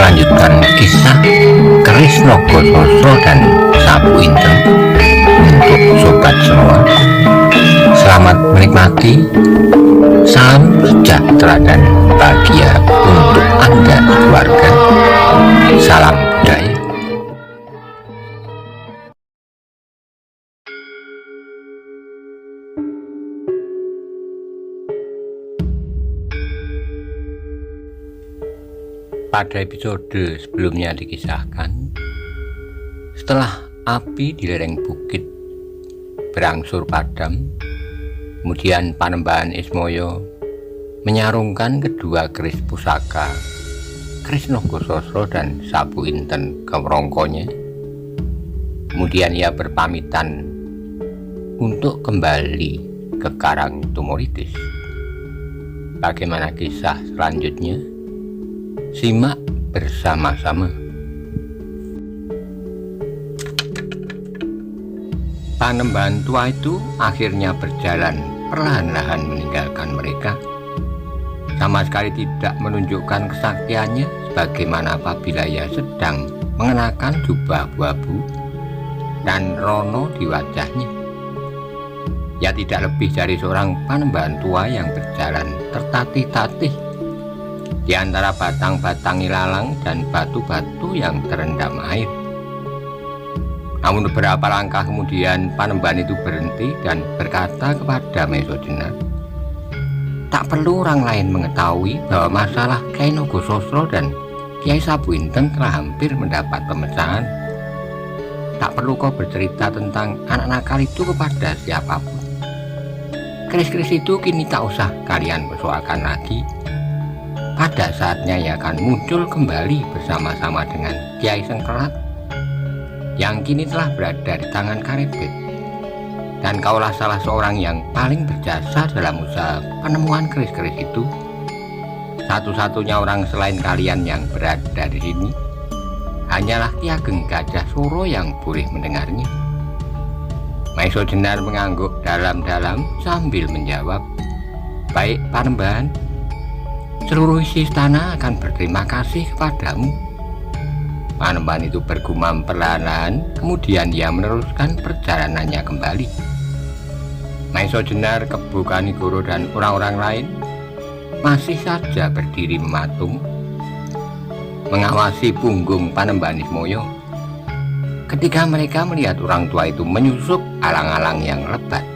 melanjutkan kisah Krisna Gososro dan Sapu Inten. Untuk sobat semua, selamat menikmati. Salam sejahtera dan bahagia untuk Anda keluarga. Salam budaya. Pada episode sebelumnya dikisahkan, setelah api di lereng bukit berangsur padam, kemudian Panembahan Ismaya menyarungkan kedua keris pusaka Krisna Gososro dan Sapu Inten ke rongkonya. Kemudian ia berpamitan untuk kembali ke Karang Tumoritis. Bagaimana kisah selanjutnya? Simak bersama-sama. Panembahan tua itu akhirnya berjalan perlahan-lahan meninggalkan mereka, sama sekali tidak menunjukkan kesaktiannya sebagaimana apabila ia sedang mengenakan jubah abu-abu dan rono di wajahnya. Ia tidak lebih dari seorang panembahan tua yang berjalan tertatih-tatih di antara batang-batang ilalang dan batu-batu yang terendam air. Namun beberapa langkah kemudian Panembahan itu berhenti dan berkata kepada Mesojenar, tak perlu orang lain mengetahui bahwa masalah Kyai Nogososro dan Kyai Sapu Inten telah hampir mendapat pemecahan. Tak perlu kau bercerita tentang anak nakal itu kepada siapapun. Keris-keris itu kini tak usah kalian persoalkan lagi. Pada saatnya ia akan muncul kembali bersama-sama dengan Kiai Sengkelat yang kini telah berada di tangan Karebet. Dan kaulah salah seorang yang paling berjasa dalam usaha penemuan keris-keris itu. Satu-satunya orang selain kalian yang berada di sini hanyalah Ki Ageng Gajah Suro yang boleh mendengarnya. Mesojenar mengangguk dalam-dalam sambil menjawab, baik Panembahan, seluruh isi istana akan berterima kasih kepadamu. Panembahan itu bergumam perlahan-lahan, kemudian ia meneruskan perjalanannya kembali. Mesojenar, Kebo Kanigoro dan orang-orang lain masih saja berdiri mematung, mengawasi punggung Panembahan Ismaya. Ketika mereka melihat orang tua itu menyusup alang-alang yang lebat,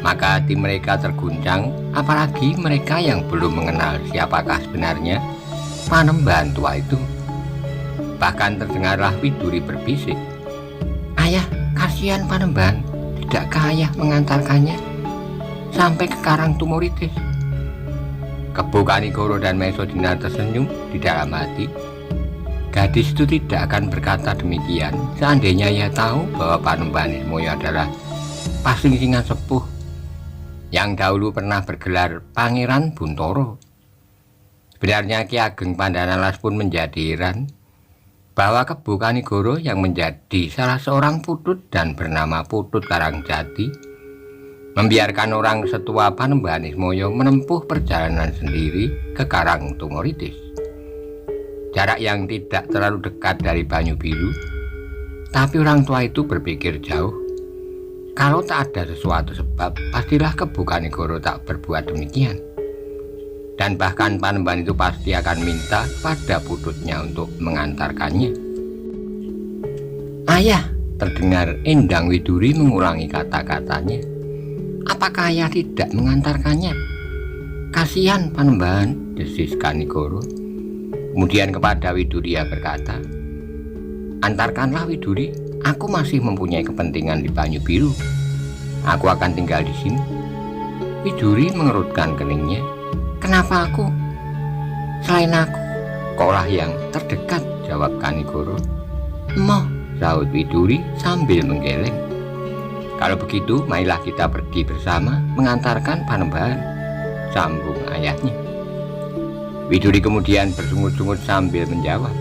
maka hati mereka terguncang, apalagi mereka yang belum mengenal siapakah sebenarnya Panembahan tua itu. Bahkan terdengarlah Widuri berbisik, ayah, kasihan Panembahan, tidakkah ayah mengantarkannya sampai ke Karang Tumoritis? Kebo Kanigoro dan Mesojenar tersenyum di dalam hati. Gadis itu tidak akan berkata demikian seandainya ia tahu bahwa Panembahan Ismaya adalah pasingsingan sepuh yang dahulu pernah bergelar Pangeran Buntoro. Sebenarnya Ki Ageng Pandhanalas pun menjadi heran bahwa Kebo Kanigoro yang menjadi salah seorang putut dan bernama Putut Karangjati membiarkan orang setua Panembahan Ismaya menempuh perjalanan sendiri ke Karang Tumoritis. Jarak yang tidak terlalu dekat dari Banyu Biru, tapi orang tua itu berpikir jauh. Kalau tak ada sesuatu sebab, pastilah Kebo Kanigoro tak berbuat demikian. Dan bahkan Panembahan itu pasti akan minta pada pututnya untuk mengantarkannya. Ayah, terdengar Endang Widuri mengulangi kata-katanya. Apakah ayah tidak mengantarkannya? Kasihan Panembahan, desis Kanigoro. Kemudian kepada Widuri ia berkata, antarkanlah Widuri, aku masih mempunyai kepentingan di Banyu Biru. Aku akan tinggal di sini. Widuri mengerutkan keningnya. Kenapa aku? Selain aku, kaulah yang terdekat, jawab Kanigoro. Moh, sahut Widuri sambil menggeleng. Kalau begitu, marilah kita pergi bersama mengantarkan Panembahan, sambung ayahnya. Widuri kemudian bersungut-sungut sambil menjawab,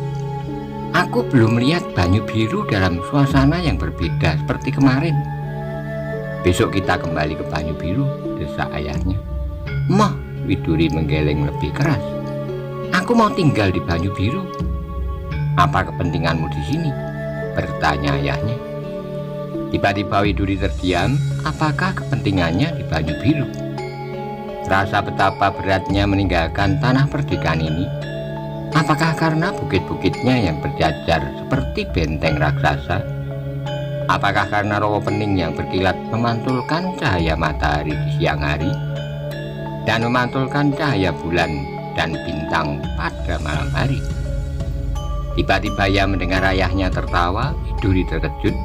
aku belum melihat Banyu Biru dalam suasana yang berbeda seperti kemarin. Besok kita kembali ke Banyu Biru, desak ayahnya. Moh, Widuri menggeleng lebih keras. Aku mau tinggal di Banyu Biru. "Apa kepentinganmu di sini?" bertanya ayahnya. Tiba-tiba Widuri terdiam. Apakah kepentingannya di Banyu Biru? Rasa betapa beratnya meninggalkan tanah perdikan ini. Apakah karena bukit-bukitnya yang berjajar seperti benteng raksasa? Apakah karena rawa pening yang berkilat memantulkan cahaya matahari di siang hari dan memantulkan cahaya bulan dan bintang pada malam hari? Tiba-tiba ia mendengar ayahnya tertawa. Widuri terkejut,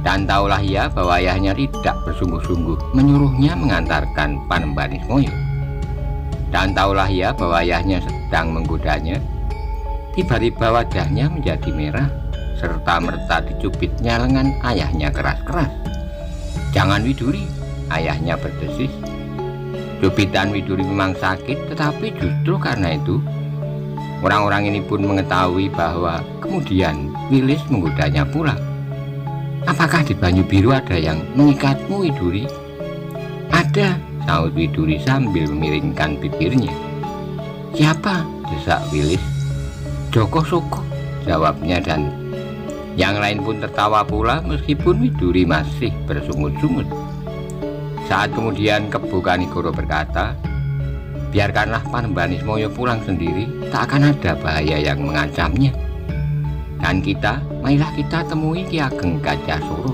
dan tahulah ia bahwa ayahnya tidak bersungguh-sungguh menyuruhnya mengantarkan Panembahan Ismoyo. Dan tahulah ia bahwa ayahnya sedang menggodanya. Tiba-tiba wajahnya menjadi merah, serta merta dicubitnya lengan ayahnya keras-keras. "Jangan Widuri," ayahnya berdesis. Cubitan Widuri memang sakit, tetapi justru karena itu orang-orang ini pun mengetahui bahwa kemudian Wilis menggodanya pula. "Apakah di Banyu Biru ada yang mengikatmu, Widuri?" "Ada," sahut Widuri sambil memiringkan bibirnya. "Siapa?" desak Wilis. "Joko Soko," jawabnya, dan yang lain pun tertawa pula meskipun Widuri masih bersungut-sungut. Saat kemudian Kebo Kanigoro berkata, "Biarkanlah Panembahan Ismoyo pulang sendiri, tak akan ada bahaya yang mengancamnya. Dan marilah kita temui Ki Ageng Gajah Soro."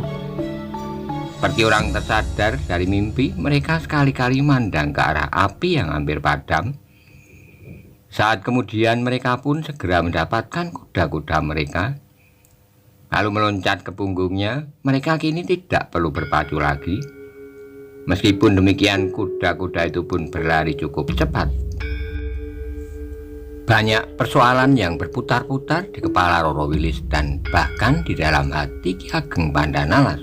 Seperti orang tersadar dari mimpi, mereka sekali-kali mandang ke arah api yang hampir padam. Saat kemudian mereka pun segera mendapatkan kuda-kuda mereka, lalu meloncat ke punggungnya. Mereka kini tidak perlu berpacu lagi. Meskipun demikian, kuda-kuda itu pun berlari cukup cepat. Banyak persoalan yang berputar-putar di kepala Roro Wilis dan bahkan di dalam hati Ki Ageng Pandanalas.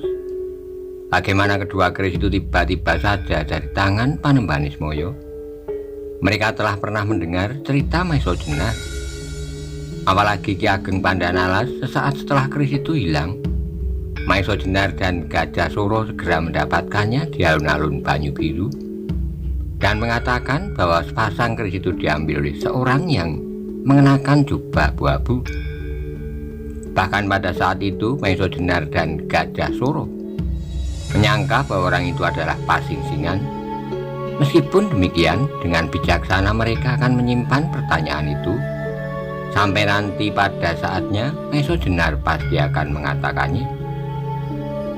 Bagaimana kedua keris itu tiba-tiba saja dari tangan Panembahan Ismoyo? Mereka telah pernah mendengar cerita Maiso Jenar. Apalagi Ki Ageng Pandanalas sesaat setelah keris itu hilang, Maiso Jenar dan Gajah Soro segera mendapatkannya di alun-alun Banyu Biru dan mengatakan bahwa sepasang keris itu diambil oleh seorang yang mengenakan jubah abu-abu. Bahkan pada saat itu Maiso Jenar dan Gajah Soro menyangka bahwa orang itu adalah Pasingsingan. Meskipun demikian, dengan bijaksana mereka akan menyimpan pertanyaan itu sampai nanti pada saatnya Maiso Jenar pasti akan mengatakannya.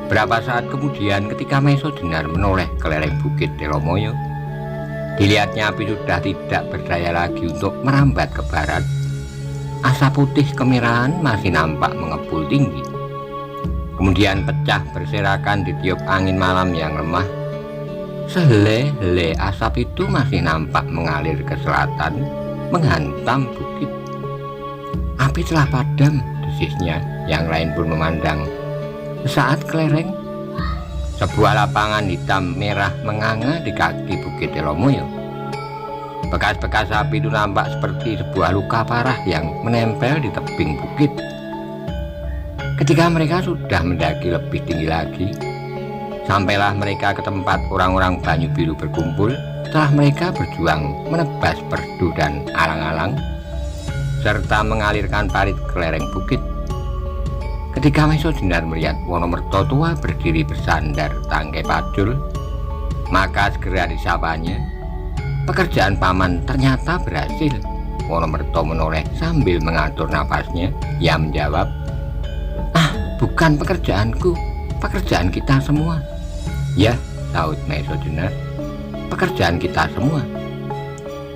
Berapa saat kemudian ketika Maiso Jenar menoleh ke lereng Bukit Telomoyo, dilihatnya api sudah tidak berdaya lagi untuk merambat ke barat. Asap putih kemerahan masih nampak mengepul tinggi, kemudian pecah berserakan ditiup angin malam yang lemah. Sehelai-helai asap itu masih nampak mengalir ke selatan, menghantam bukit. "Api telah padam," desisnya. Yang lain pun memandang. Saat kelereng, sebuah lapangan hitam merah menganga di kaki Bukit Telomoyo. Bekas-bekas api itu nampak seperti sebuah luka parah yang menempel di tebing bukit. Ketika mereka sudah mendaki lebih tinggi lagi, sampailah mereka ke tempat orang-orang Banyu Biru berkumpul setelah mereka berjuang menebas perdu dan alang-alang serta mengalirkan parit ke lereng bukit. Ketika Maiso Jenar melihat Wonomerto tua berdiri bersandar tangkai pacul, maka segera disapanya. Pekerjaan paman ternyata berhasil. Wonomerto menoleh sambil mengatur napasnya. Ia menjawab, "Ah, bukan pekerjaanku, pekerjaan kita semua." "Ya," sahut Maiso Jenar, "pekerjaan kita semua."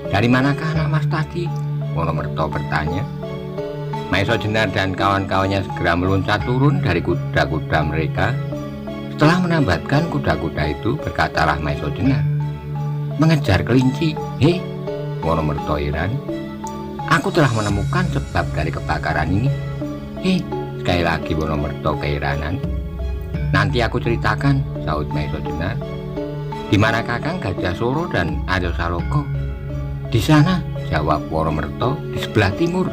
"Dari manakah anak mas tadi?" Wonomerto bertanya. Maiso Jenar dan kawan-kawannya segera meloncat turun dari kuda-kuda mereka. Setelah menambatkan kuda-kuda itu, berkatalah Maiso Jenar, "Mengejar kelinci." "Hei," Wonomerto heran, "aku telah menemukan sebab dari kebakaran ini." "Hei," sekali lagi Wonomerto keheranan. "Nanti aku ceritakan," sahut Maiso Jenar. "Di mana Kakang Gajah Soro dan Aryo Saloko?" "Di sana," jawab Wonomerto, "di sebelah timur."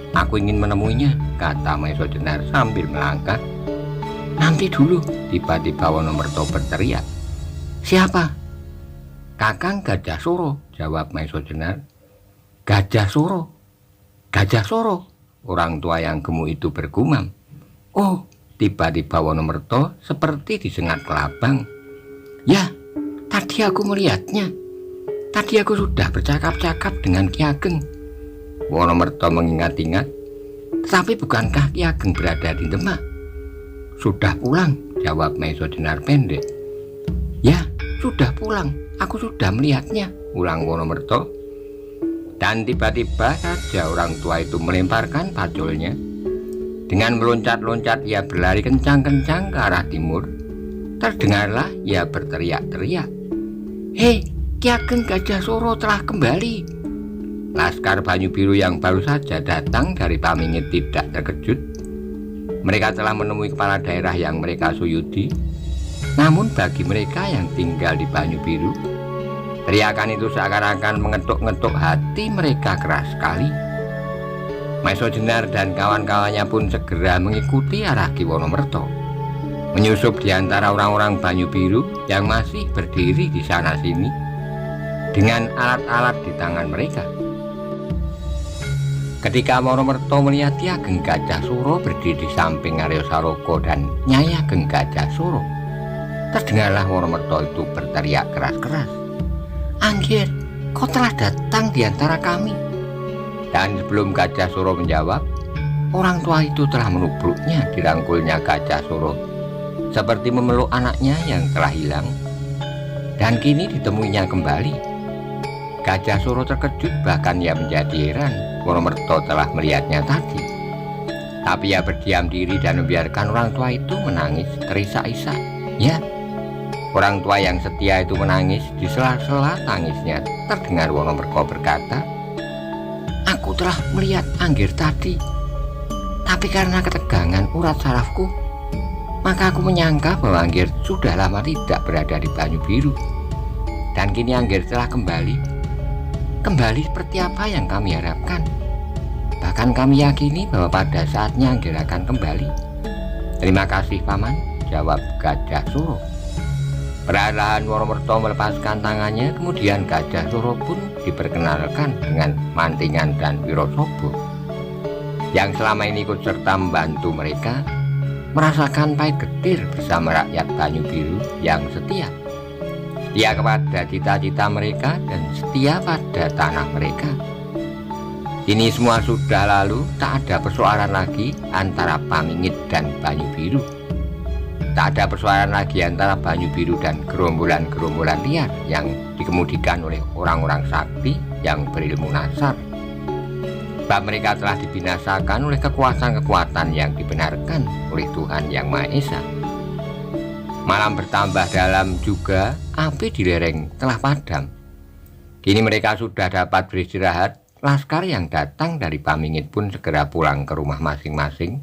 "Aku ingin menemuinya," kata Maiso Jenar sambil melangkah. "Nanti dulu," tiba-tiba Wonomerto berteriak. "Siapa?" "Kakang Gajah Soro," jawab Maiso Jenar. "Gajah Soro? Gajah Soro?" Orang tua yang gemuk itu bergumam. Oh, tiba-tiba Wonomerto seperti disengat kelabang. Ya, tadi aku melihatnya. Tadi aku sudah bercakap-cakap dengan Ki Ageng. Wonomerto mengingat-ingat. Tetapi bukankah Ki Ageng berada di Demak? Sudah pulang, jawab Maiso Jenar pendek. Ya, sudah pulang. Aku sudah melihatnya, ulang Wonomerto. Dan tiba-tiba saja orang tua itu melemparkan paculnya. Dengan meloncat-loncat ia berlari kencang-kencang ke arah timur. Terdengarlah ia berteriak-teriak. Hei, Ki Ageng Gajah Soro telah kembali. Laskar Banyu Biru yang baru saja datang dari Pamingit tidak terkejut. Mereka telah menemui kepala daerah yang mereka suyudi. Namun bagi mereka yang tinggal di Banyu Biru, teriakan itu seakan-akan mengetuk-ngetuk hati mereka keras sekali. Maiso Jenar dan kawan-kawannya pun segera mengikuti arah Ki Wonomerto, menyusup di antara orang-orang Banyu Biru yang masih berdiri di sana-sini dengan alat-alat di tangan mereka. Ketika Wonomerto melihat Ki Ageng Gajah Soro berdiri di samping Aryo Saroko dan Nyai Ageng Gajah Soro, terdengarlah Wonomerto itu berteriak keras-keras. Anggir, kau telah datang di antara kami. Dan sebelum Gajah Soro menjawab, orang tua itu telah menubruknya di rangkulnya Gajah Soro, seperti memeluk anaknya yang telah hilang. Dan kini ditemuinya kembali. Gajah Soro terkejut, bahkan ia menjadi heran Wonomerto telah melihatnya tadi. Tapi ia berdiam diri dan membiarkan orang tua itu menangis terisak-isak. Ya, orang tua yang setia itu menangis. Di sela-sela tangisnya terdengar Wonomerto berkata, aku telah melihat Anggir tadi, tapi karena ketegangan urat sarafku, maka aku menyangka bahwa Anggir sudah lama tidak berada di Banyu Biru. Dan kini Anggir telah kembali. Kembali seperti apa yang kami harapkan. Bahkan kami yakini bahwa pada saatnya Anggir akan kembali. Terima kasih Paman, jawab Gajah Soro. Perlahan Wonomerto melepaskan tangannya, kemudian Gajah Soro pun diperkenalkan dengan Mantingan dan Wirosobo, yang selama ini ikut serta membantu mereka merasakan pahit getir bersama rakyat Banyu Biru yang setia. Setia kepada cita-cita mereka dan setia pada tanah mereka. Kini semua sudah lalu, tak ada persoalan lagi antara Pamingit dan Banyu Biru. Tak ada persoalan lagi antara Banyu Biru dan gerombolan-gerombolan liar yang dikemudikan oleh orang-orang sakti yang berilmu nasar. Sebab mereka telah dibinasakan oleh kekuatan-kekuatan yang dibenarkan oleh Tuhan Yang Maha Esa. Malam bertambah dalam juga, api di lereng telah padam. Kini mereka sudah dapat beristirahat. Laskar yang datang dari Pamingit pun segera pulang ke rumah masing-masing,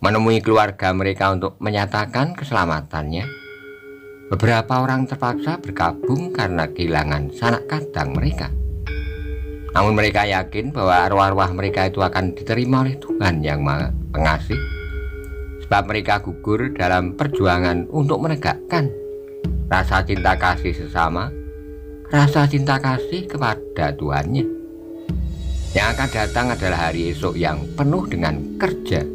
menemui keluarga mereka untuk menyatakan keselamatannya. Beberapa orang terpaksa bergabung karena kehilangan sanak kadang mereka. Namun mereka yakin bahwa arwah-arwah mereka itu akan diterima oleh Tuhan Yang Maha Pengasih, sebab mereka gugur dalam perjuangan untuk menegakkan rasa cinta kasih sesama, rasa cinta kasih kepada Tuhannya. Yang akan datang adalah hari esok yang penuh dengan kerja,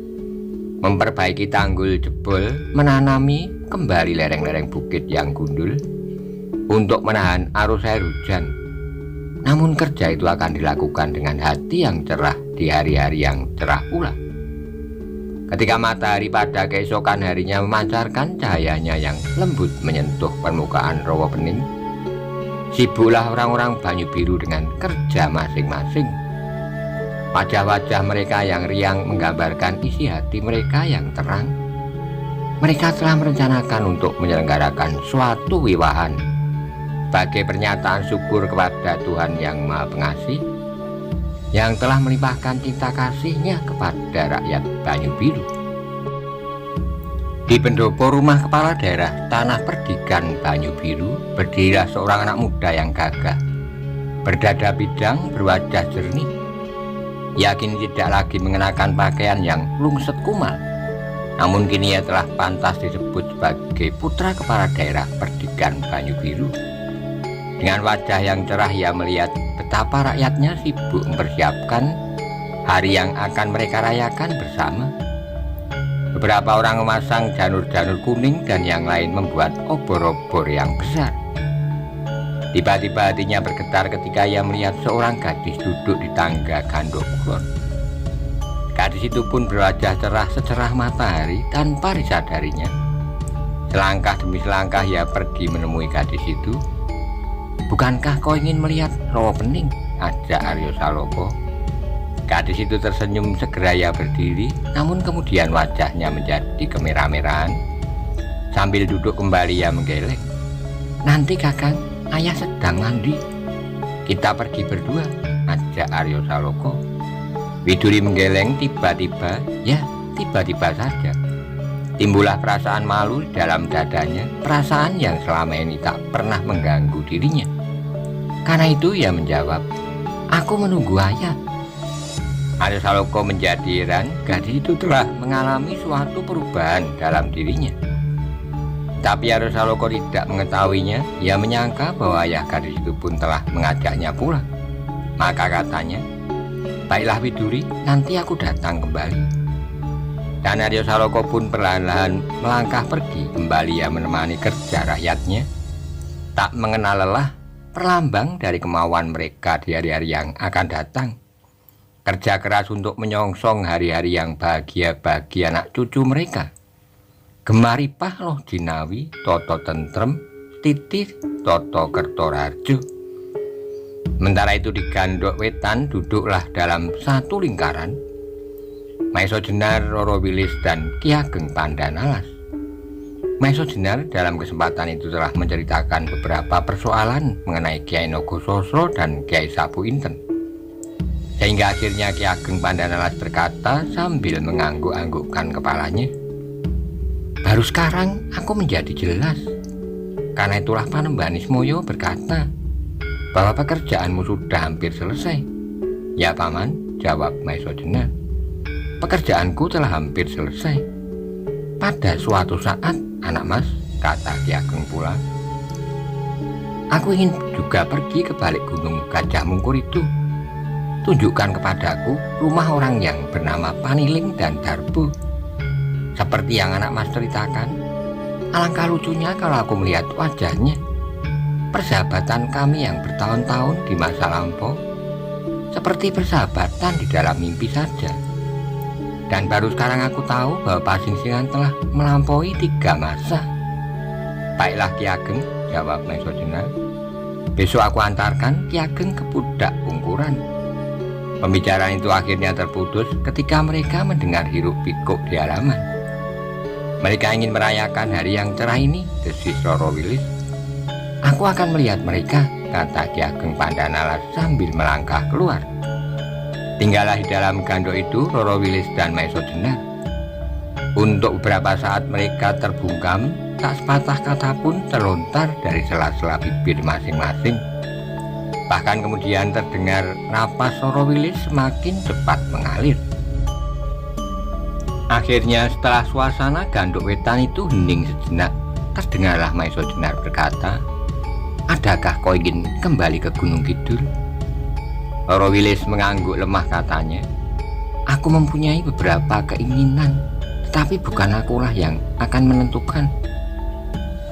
memperbaiki tanggul jebol, menanami kembali lereng-lereng bukit yang gundul untuk menahan arus air hujan. Namun kerja itu akan dilakukan dengan hati yang cerah di hari-hari yang cerah pula. Ketika matahari pada keesokan harinya memancarkan cahayanya yang lembut menyentuh permukaan rawa bening, sibuklah orang-orang Banyu Biru dengan kerja masing-masing. Wajah-wajah mereka yang riang menggambarkan isi hati mereka yang terang. Mereka telah merencanakan untuk menyelenggarakan suatu wiwahan sebagai pernyataan syukur kepada Tuhan Yang Maha Pengasih yang telah melimpahkan cinta kasihnya kepada rakyat Banyu Biru. Di pendopo rumah kepala daerah Tanah Perdikan Banyu Biru berdirilah seorang anak muda yang gagah, berdada bidang, berwajah jernih. Ia kini tidak lagi mengenakan pakaian yang lungset kumal, namun kini ia telah pantas disebut sebagai putra kepala daerah Perdikan Banyu Biru. Dengan wajah yang cerah ia melihat betapa rakyatnya sibuk mempersiapkan hari yang akan mereka rayakan bersama. Beberapa orang memasang janur-janur kuning dan yang lain membuat obor-obor yang besar. Tiba-tiba hatinya bergetar ketika ia melihat seorang gadis duduk di tangga gandok kulon. Gadis itu pun berwajah cerah secerah matahari tanpa disadarinya. Selangkah demi selangkah ia pergi menemui gadis itu. "Bukankah kau ingin melihat Rawa Pening?" ajak Aryo Saloka. Gadis itu tersenyum, segera ia berdiri, namun kemudian wajahnya menjadi kemerah-merahan. Sambil duduk kembali ia menggeleng. "Nanti kakang, ayah sedang mandi. Kita pergi berdua," ajak Aryo Saloka. Widuri menggeleng. Tiba-tiba saja timbullah perasaan malu di dalam dadanya, perasaan yang selama ini tak pernah mengganggu dirinya. Karena itu ia menjawab, "Aku menunggu ayah." Aryo Saloka menjadi heran, gadis itu telah mengalami suatu perubahan dalam dirinya. Tapi Aryo Saloka tidak mengetahuinya. Ia menyangka bahwa ayah gadis itu pun telah mengajaknya pulang. Maka katanya, "Baiklah Widuri, nanti aku datang kembali." Dan Aryo Saloka pun perlahan-lahan melangkah pergi. Kembali ia menemani kerja rakyatnya, tak mengenal lelah, perlambang dari kemauan mereka di hari-hari yang akan datang. Kerja keras untuk menyongsong hari-hari yang bahagia bagi anak cucu mereka. Gemaripah loh jinawi, toto tentrem, titir, toto kertorarjo. Sementara itu di gandok wetan duduklah dalam satu lingkaran Maiso Jenar, Roro Wilis, dan Ki Ageng Pandanalas. Maiso Jenar dalam kesempatan itu telah menceritakan beberapa persoalan mengenai Kyai Nogososro dan Kyai Sapu Inten. Sehingga akhirnya Ki Ageng Pandanalas berkata sambil mengangguk-anggukkan kepalanya, "Baru sekarang aku menjadi jelas. Karena itulah Panembahan Ismoyo berkata bahwa pekerjaanmu sudah hampir selesai." "Ya Paman," jawab Maiso Jenar, "pekerjaanku telah hampir selesai. Pada suatu saat, anak mas," kata Ki Ageng pula, "aku ingin juga pergi ke balik gunung Gajah Mungkur itu. Tunjukkan kepadaku rumah orang yang bernama Paniling dan Darbo. Seperti yang anak mas ceritakan, alangkah lucunya kalau aku melihat wajahnya. Persahabatan kami yang bertahun-tahun di masa lampau seperti persahabatan di dalam mimpi saja. Dan baru sekarang aku tahu bahwa Pasingsingan telah melampaui 3 masa." "Baiklah Ki Ageng," jawab Maiso Jenar, "besok aku antarkan Ki Ageng ke Pudak Pungkuran." Pembicaraan itu akhirnya terputus ketika mereka mendengar hiruk pikuk di halaman. "Mereka ingin merayakan hari yang cerah ini," desis Roro Wilis. "Aku akan melihat mereka," kata Ki Ageng Pandanalas sambil melangkah keluar. Tinggallah di dalam gandok itu Roro Wilis dan Maiso Jenar. Untuk beberapa saat mereka terbungkam, tak sepatah kata pun terlontar dari sela-sela bibir masing-masing. Bahkan kemudian terdengar napas Roro Wilis semakin cepat mengalir. Akhirnya setelah suasana gandok wetan itu hening sejenak, terdengarlah Maiso Jenar berkata, "Adakah kau ingin kembali ke Gunung Kidul?" Roro Wilis mengangguk lemah, katanya, "Aku mempunyai beberapa keinginan, tetapi bukan akulah yang akan menentukan."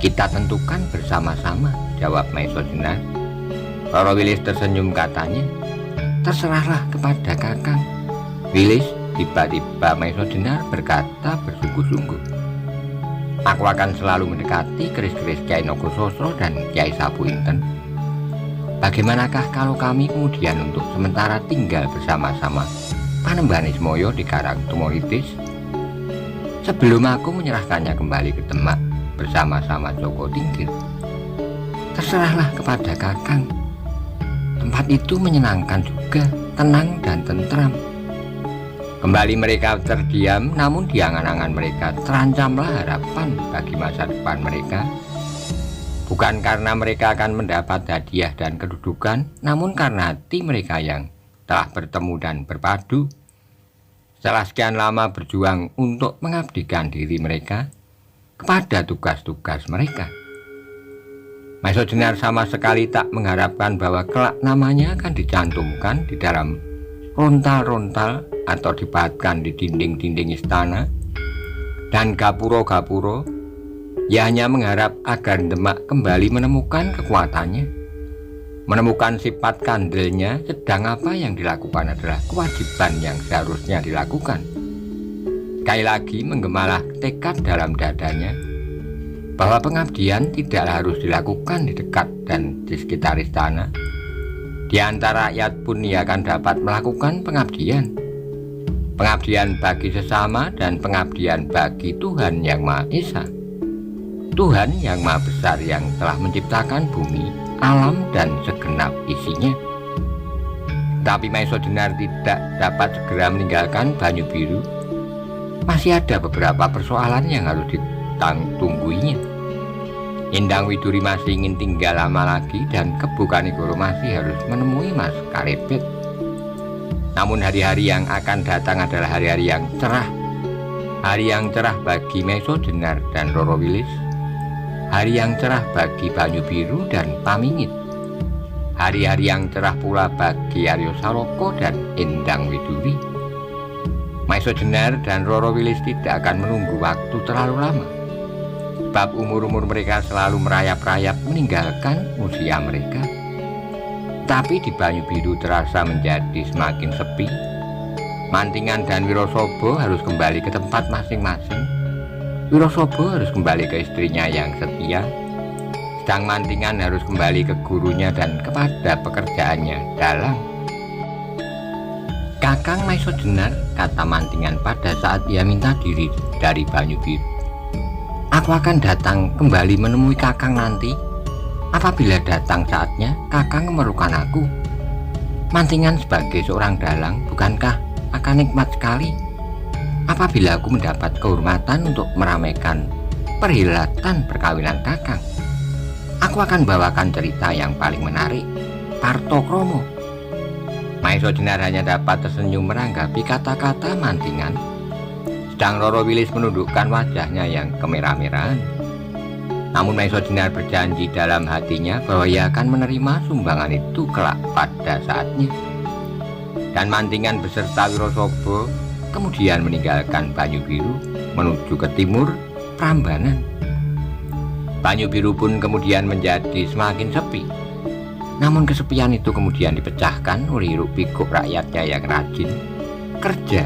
"Kita tentukan bersama-sama," jawab Maiso Jenar. Roro Wilis tersenyum, katanya, "Terserahlah kepada kakang." "Wilis," tiba-tiba Maiso Jenar berkata bersungguh-sungguh, "aku akan selalu mendekati keris-keris Kyai Nogososro dan Kyai Sapu Inten. Bagaimanakah kalau kami kemudian untuk sementara tinggal bersama-sama Panembahan Ismoyo di Karang Tumoritis sebelum aku menyerahkannya kembali ke Demak bersama-sama Joko Tingkir?" "Terserahlah kepada kakang. Tempat itu menyenangkan juga, tenang dan tentram." Kembali mereka terdiam, namun di angan-angan mereka terancamlah harapan bagi masa depan mereka. Bukan karena mereka akan mendapat hadiah dan kedudukan, namun karena hati mereka yang telah bertemu dan berpadu. Setelah sekian lama berjuang untuk mengabdikan diri mereka kepada tugas-tugas mereka, Maiso Jenar sama sekali tak mengharapkan bahwa kelak namanya akan dicantumkan di dalam rontal-rontal atau dipahatkan di dinding-dinding istana, dan gapuro-gapuro, ia hanya mengharap agar Demak kembali menemukan kekuatannya, menemukan sifat kandelnya. Sedang apa yang dilakukan adalah kewajiban yang seharusnya dilakukan. Sekali lagi menggemalah tekad dalam dadanya bahwa pengabdian tidaklah harus dilakukan di dekat dan di sekitar istana. Di antara rakyat pun ia akan dapat melakukan pengabdian bagi sesama dan pengabdian bagi Tuhan Yang Maha Esa, Tuhan Yang Maha Besar yang telah menciptakan bumi, alam, dan segenap isinya. Tapi Maiso Jenar tidak dapat segera meninggalkan Banyu Biru. Masih ada beberapa persoalan yang harus ditungguinya. Endang Widuri masih ingin tinggal lama lagi, dan Kebu Kanigoro masih harus menemui Mas Karebet. Namun hari-hari yang akan datang adalah hari-hari yang cerah. Hari yang cerah bagi Maiso Jenar dan Roro Wilis. Hari yang cerah bagi Banyu Biru dan Pamingit. Hari-hari yang cerah pula bagi Aryo Saloko dan Endang Widuri. Maiso Jenar dan Roro Wilis tidak akan menunggu waktu terlalu lama, sebab umur-umur mereka selalu merayap-rayap meninggalkan usia mereka. Tapi di Banyu Biru terasa menjadi semakin sepi. Mantingan dan Wirosobo harus kembali ke tempat masing-masing. Wirosobo harus kembali ke istrinya yang setia, sedang Mantingan harus kembali ke gurunya dan kepada pekerjaannya dalang. Kakang Maiso Jenar, kata Mantingan pada saat ia minta diri dari Banyu Biru, aku akan datang kembali menemui Kakang nanti. Apabila datang saatnya, Kakang memerlukan aku. Mantingan sebagai seorang dalang, bukankah akan nikmat sekali apabila aku mendapat kehormatan untuk meramaikan perhelatan perkawinan Kakang. Aku akan bawakan cerita yang paling menarik, Parto Kromo. Maiso Jenar hanya dapat tersenyum menanggapi kata-kata Mantingan, sedang Roro Wilis menundukkan wajahnya yang kemerah-merahan. Namun Maiso Jenar berjanji dalam hatinya bahwa ia akan menerima sumbangan itu kelak pada saatnya. Dan Mantingan beserta Wirosobo kemudian meninggalkan Banyu Biru menuju ke timur Prambanan. Banyu Biru pun kemudian menjadi semakin sepi. Namun kesepian itu kemudian dipecahkan oleh hiruk pikuk rakyatnya yang rajin kerja.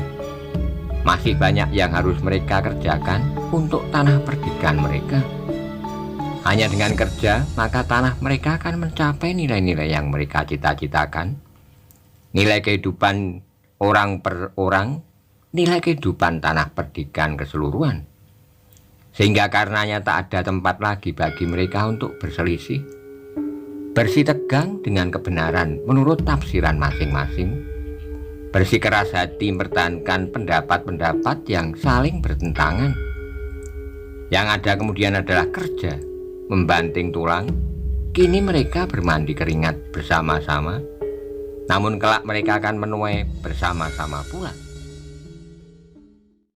Masih banyak yang harus mereka kerjakan untuk tanah perdikan mereka. Hanya dengan kerja, maka tanah mereka akan mencapai nilai-nilai yang mereka cita-citakan. Nilai kehidupan orang per orang, nilai kehidupan tanah perdikan keseluruhan. Sehingga karenanya tak ada tempat lagi bagi mereka untuk berselisih, bersitegang dengan kebenaran menurut tafsiran masing-masing, bersikeras hati mempertahankan pendapat-pendapat yang saling bertentangan. Yang ada kemudian adalah kerja, membanting tulang. Kini mereka bermandi keringat bersama-sama, namun kelak mereka akan menuai bersama-sama pula.